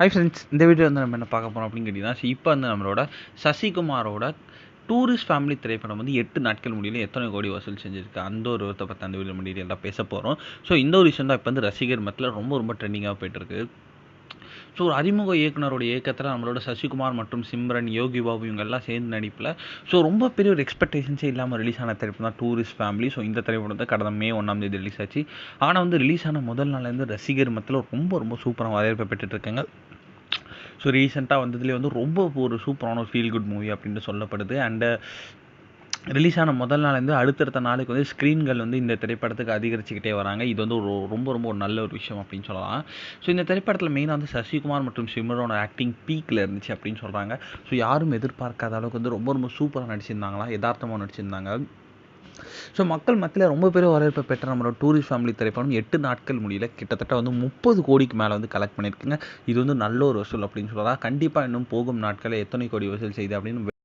Hi friends, இந்த video வந்து நம்ம என்ன பார்க்க போகிறோம் அப்படின்னு கேட்டிங்கன்னா, இப்போ வந்து நம்மளோட சசிகுமாரோட டூரிஸ்ட் ஃபேமிலி திரைப்படம் வந்து 8 நாட்கள் முடியல எத்தனை கோடி வசூல் செஞ்சிருக்கு, அந்த ஒரு விவரத்தை பற்றி அந்த வீடியோ டீட்டெயிலாக பேச போகிறோம். ஸோ இந்த ஒரு விஷயம் தான் இப்போ வந்து ரசிகர் மத்தியில் ரொம்ப ட்ரெண்டிங்காக போயிட்டுருக்கு. ஸோ ஒரு அறிமுக இயக்குனரோட இயக்கத்தில் நம்மளோட சசிகுமார் மற்றும் சிம்ரன், யோகி பாபு இவங்க எல்லாம் சேர்ந்து நடிப்பில் ரொம்ப பெரிய ஒரு எக்ஸ்பெக்டேஷன்ஸே இல்லாமல் ரிலீஸ் ஆன திரைப்படம் தான் டூரிஸ்ட் ஃபேமிலி. ஸோ இந்த திரைப்படம் வந்து கடந்த மே 1 ரிலீஸ் ஆச்சு. ஆனால் வந்து ரிலீஸ் ஆன முதல் நாள்லேருந்து ரசிகர் மத்தியில் ரொம்ப சூப்பராக வரவேற்பை பெற்றுட்ருக்காங்க. ஸோ ரீசெண்டாக வந்ததுலேயே வந்து ஒரு சூப்பரான ஒரு ஃபீல் குட் மூவி அப்படின்னு சொல்லப்படுது. அண்டு ரிலீஸ் ஆன முதல் நாள்லேருந்து அடுத்தடுத்த நாளுக்கு வந்து ஸ்க்ரீன்கள் வந்து இந்த திரைப்படத்துக்கு அதிகரிச்சுக்கிட்டே வராங்க. இது வந்து ரொம்ப ஒரு நல்ல ஒரு விஷயம் அப்படின்னு சொல்லலாம். ஸோ இந்த திரைப்படத்தில் மெயினாக வந்து சசிகுமார் மற்றும் சிம்ரனோட ஆக்டிங் பீக்கில் இருந்துச்சு அப்படின்னு சொல்கிறாங்க. ஸோ யாரும் எதிர்பார்க்காத அளவுக்கு வந்து ரொம்ப சூப்பராக நடிச்சிருந்தாங்களா, யதார்த்தமாக நடிச்சிருந்தாங்க. ஸோ மக்கள் மத்தியில் ரொம்ப பெரிய வரவேற்பை பெற்ற நம்மளோட டூரிஸ்ட் ஃபேமிலி திரைப்படம் 8 நாட்கள் முடியல கிட்டத்தட்ட வந்து 30 கோடிக்கு மேலே வந்து கலெக்ட் பண்ணியிருக்குங்க. இது வந்து நல்ல ஒரு வசூல் அப்படின்னு சொல்லலாம். கண்டிப்பாக இன்னும் போகும் நாட்களில் எத்தனை கோடி வசூல் செய்யுது அப்படின்னு